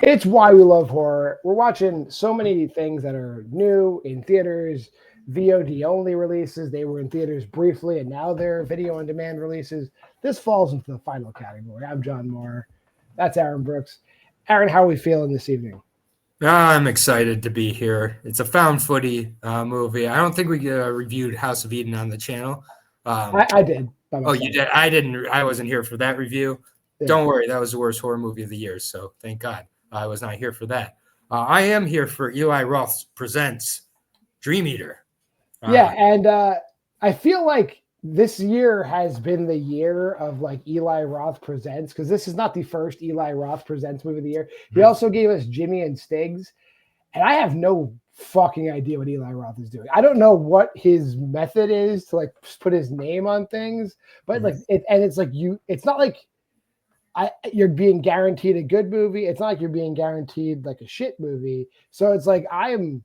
It's why we love horror. We're watching so many things that are new in theaters, VOD only releases. They were in theaters briefly, and now they're video on demand releases. This falls into the final category. I'm John Moore. That's Aaron Brooks. Aaron, how are we feeling this evening? I'm excited to be here. It's a found footy movie. I don't think we reviewed House of Eden on the channel. I did. Oh, you did? I didn't. I wasn't here for that review. Yeah. Don't worry. That was the worst horror movie of the year. So thank God I was not here for that. I am here for Eli Roth Presents Dream Eater. Yeah, and I feel like this year has been the year of like Eli Roth Presents, because this is not the first Eli Roth Presents movie of the year. He also gave us Jimmy and Stiggs, and I have no fucking idea what Eli Roth is doing. I don't know what his method is to like put his name on things, but like it's like it's not like you're being guaranteed a good movie. It's not like you're being guaranteed like a shit movie. So it's like I'm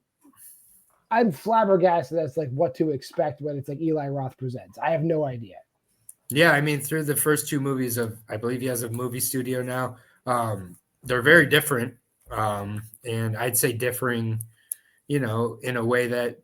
flabbergasted as like what to expect when it's like Eli Roth Presents. I have no idea. Yeah, I mean, through the first two movies of, I believe he has a movie studio now. They're very different, and I'd say differing, in a way that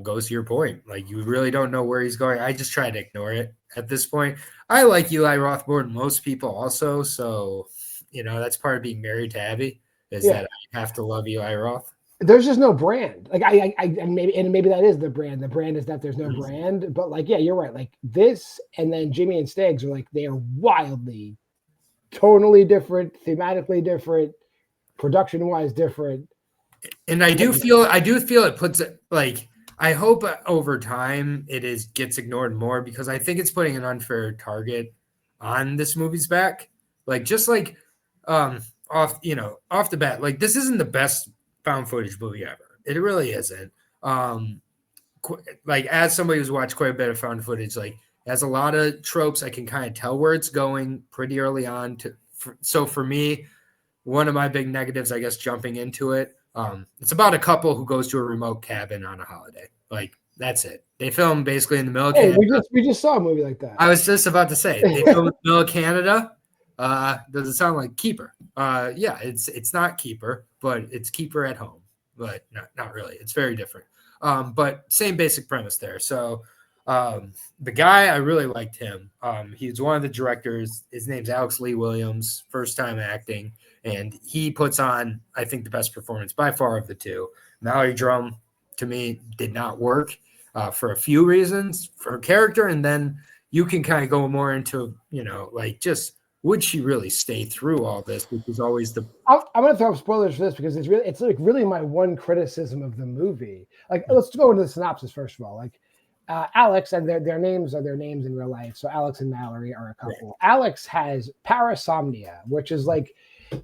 goes to your point. Like, you really don't know where he's going. I just try to ignore it at this point. I like Eli Roth more than most people also, so that's part of being married to Abby is that I have to love Eli Roth. There's just no brand. Like I maybe that is the brand. The brand is that there's no brand, but like, yeah, you're right. Like this and then Jimmy and Stiggs are like, they are wildly, tonally different, thematically different, production wise different. And I do feel it puts it like, I hope over time gets ignored more, because I think it's putting an unfair target on this movie's back. Like, just like off the bat, like, this isn't the best found footage movie ever. It really isn't. Like, as somebody who's watched quite a bit of found footage, like, it has a lot of tropes. I can kind of tell where it's going pretty early on. So for me, one of my big negatives, I guess, jumping into it, it's about a couple who goes to a remote cabin on a holiday. Like, that's it. They film basically in the middle of Canada. We just saw a movie like that. I was just about to say, they film in the middle of Canada. Does it sound like Keeper? Yeah, it's not Keeper, but it's Keeper at home. But not really. It's very different. But same basic premise there. So the guy, I really liked him. He's one of the directors. His name's Alex Lee Williams, first time acting. And he puts on, I think, the best performance by far of the two. Mallory Drum, to me, did not work for a few reasons, for her character. And then you can kind of go more into, like, just, would she really stay through all this? Which is always I'm going to throw up spoilers for this, because it's like really my one criticism of the movie. Like, let's go into the synopsis first of all. Like, Alex, and their names are their names in real life. So Alex and Mallory are a couple. Right. Alex has parasomnia, which is like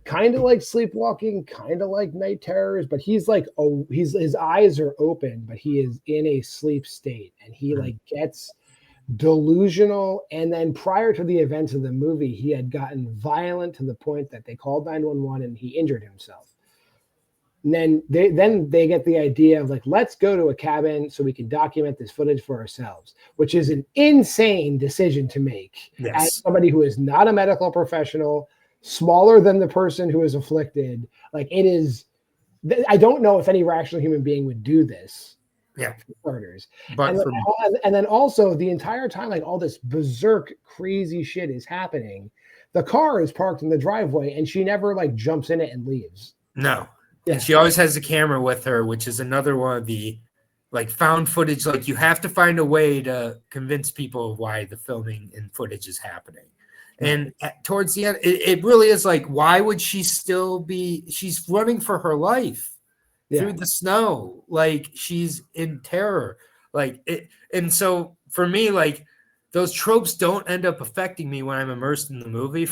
kind of like sleepwalking, kind of like night terrors, but he's like, his eyes are open, but he is in a sleep state, and he like gets delusional. And then prior to the events of the movie, he had gotten violent to the point that they called 911 and he injured himself. And then they get the idea of like, let's go to a cabin so we can document this footage for ourselves, which is an insane decision to make. Yes. As somebody who is not a medical professional, smaller than the person who is afflicted. Like, it is, I don't know if any rational human being would do this. Yeah. Murders. But and then also the entire time, like, all this berserk crazy shit is happening. The car is parked in the driveway and she never like jumps in it and leaves. No. Yeah. And she always has the camera with her, which is another one of the like found footage. Like, you have to find a way to convince people of why the filming and footage is happening. And towards the end, it really is like, why would she still she's running for her life through the snow. Like, she's in terror. Like it. And so for me, like, those tropes don't end up affecting me when I'm immersed in the movie.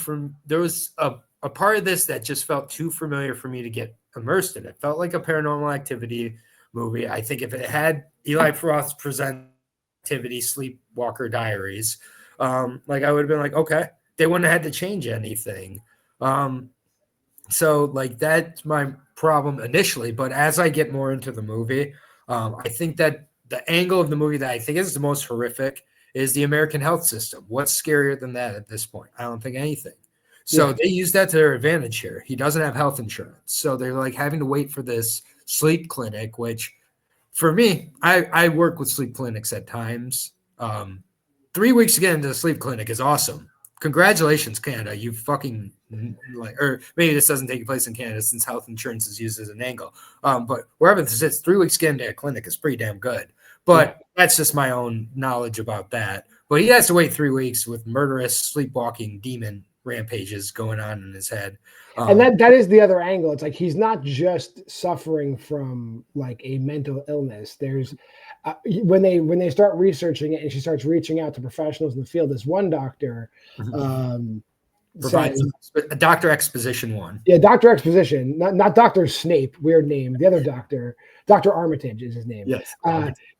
There was a part of this that just felt too familiar for me to get immersed in. It felt like a Paranormal Activity movie. I think if it had Eli Roth Present Activity, Sleepwalker Diaries, like, I would have been like, okay, they wouldn't have had to change anything. So like, that's my problem initially. But as I get more into the movie, I think that the angle of the movie that I think is the most horrific is the American health system. What's scarier than that at this point? I don't think anything. So they use that to their advantage here. He doesn't have health insurance. So they're like having to wait for this sleep clinic, which for me, I work with sleep clinics at times. 3 weeks to get into the sleep clinic is awesome. Congratulations, Canada. You fucking or maybe this doesn't take place in Canada since health insurance is used as an angle. But wherever this is, 3 weeks to get into a clinic is pretty damn good. But that's just my own knowledge about that. But he has to wait 3 weeks with murderous, sleepwalking demon rampages going on in his head. And that is the other angle. It's like he's not just suffering from like a mental illness. There's when they start researching it and she starts reaching out to professionals in the field, this one doctor provides Dr. Exposition one. Yeah, Dr. Exposition, not Dr. Snape, weird name. The other doctor, Dr. Armitage is his name. Yes.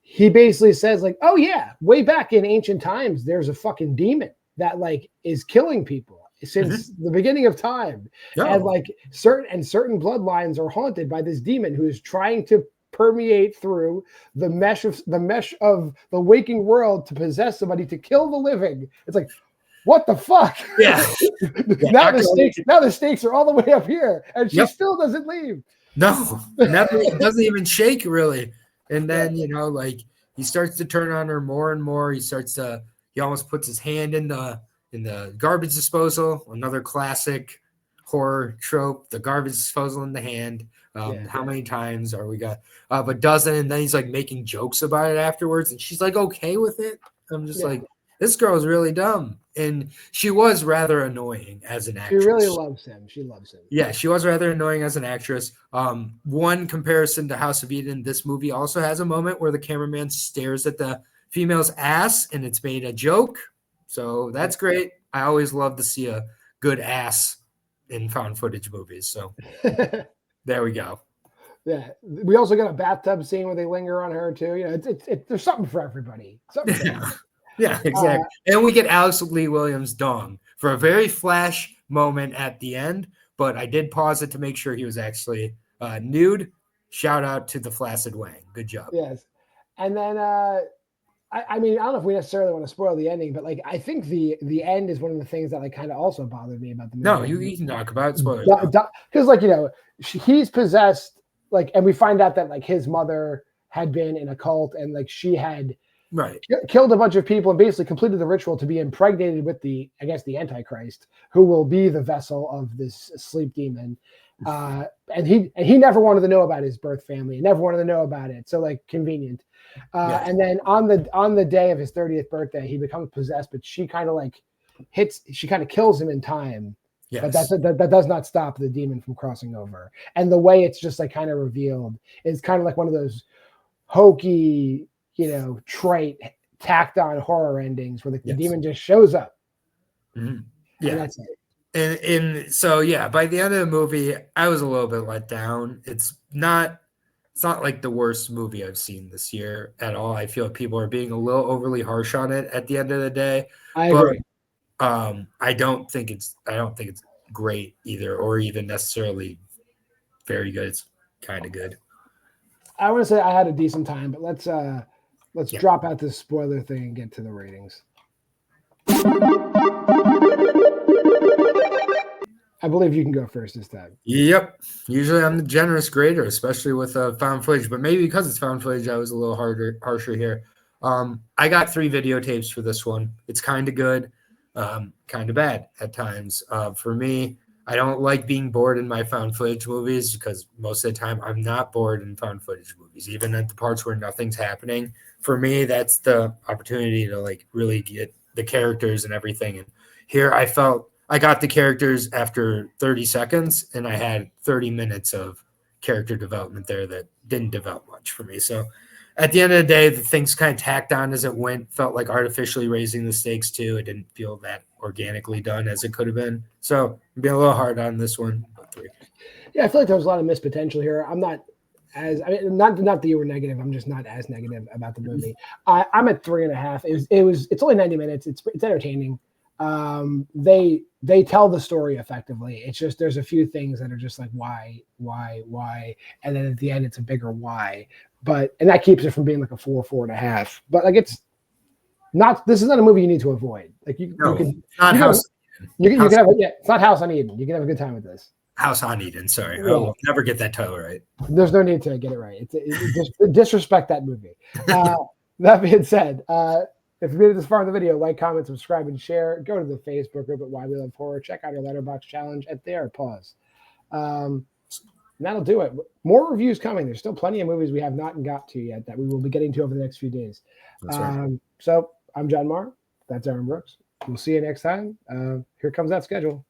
He basically says like, oh yeah, way back in ancient times, there's a fucking demon that like is killing people since the begining of time. And like certain bloodlines are haunted by this demon who is trying to permeate through the mesh of the waking world to possess somebody, to kill the living. It's like, what the fuck? Yeah. Now the stakes are all the way up here, and she still doesn't leave. No, nothing. Doesn't even shake really. And then like he starts to turn on her more and more. He almost puts his hand in the garbage disposal. Another classic horror trope: the garbage disposal in the hand. How many times are we got? But doesn't. And then he's like making jokes about it afterwards, and she's like okay with it. I'm just like, this girl is really dumb. And she was rather annoying as an actress. She really loves him. She loves him. Yeah, she was rather annoying as an actress. One comparison to House of Eden, this movie also has a moment where the cameraman stares at the female's ass and it's made a joke. So that's great. I always love to see a good ass in found footage movies. So there we go. Yeah, we also got a bathtub scene where they linger on her too. There's something for everybody. Something for everybody. Yeah, exactly. And we get Alex Lee Williams' dong for a very flash moment at the end, but I did pause it to make sure he was actually nude. Shout out to the Flaccid Wang. Good job. Yes. And then I mean, I don't know if we necessarily want to spoil the ending, but like I think the end is one of the things that like kind of also bothered me about the movie. No, you can talk about it. Spoilers. Because like he's possessed, like, and we find out that like his mother had been in a cult and like she had killed a bunch of people and basically completed the ritual to be impregnated with the Antichrist, who will be the vessel of this sleep demon. And he never wanted to know about his birth family, never wanted to know about it. So like convenient. And then on the day of his 30th birthday, he becomes possessed, but she kind of kills him in time. Yes. But that does not stop the demon from crossing over. And the way it's just like kind of revealed is kind of like one of those hokey, trite, tacked on horror endings where the demon just shows up. Mm-hmm. Yeah. And that's it. And so, by the end of the movie, I was a little bit let down. It's not like the worst movie I've seen this year at all. I feel people are being a little overly harsh on it at the end of the day. I agree. I don't think it's great either, or even necessarily very good. It's kind of good. I want to say I had a decent time, but let's drop out this spoiler thing and get to the ratings. I believe you can go first this time. Yep. Usually I'm the generous grader, especially with found footage, but maybe because it's found footage, I was a little harsher here. I got 3 videotapes for this one. It's kind of good, kind of bad at times. For me, I don't like being bored in my found footage movies because most of the time I'm not bored in found footage movies, even at the parts where nothing's happening. For me, that's the opportunity to like really get the characters and everything. And here I felt I got the characters after 30 seconds and I had 30 minutes of character development there that didn't develop much for me. So at the end of the day, the things kind of tacked on as it went, felt like artificially raising the stakes too. It didn't feel that organically done as it could have been. So I'm being a little hard on this one. But 3. Yeah, I feel like there was a lot of missed potential here. I'm not not that you were negative. I'm just not as negative about the movie. I'm at 3.5. It's only 90 minutes. It's entertaining. They tell the story effectively. It's just there's a few things that are just like why, and then at the end it's a bigger why. And that keeps it from being like a 4.5. But like it's not. This is not a movie you need to avoid. Like you can. Not House. You can have it's not House on Eden. You can have a good time with this. House on Eden. Sorry, Yeah. I'll never get that title right. There's no need to get it right. Just disrespect that movie. That being said, if you made it this far in the video, like, comment, subscribe, and share. Go to the Facebook group at Why We Love Horror. Check out our Letterboxd challenge at there. Pause. And that'll do it. More reviews coming. There's still plenty of movies we have not got to yet that we will be getting to over the next few days. That's right. So I'm JWMaher. That's Aaron Brooks. We'll see you next time. Here comes that schedule.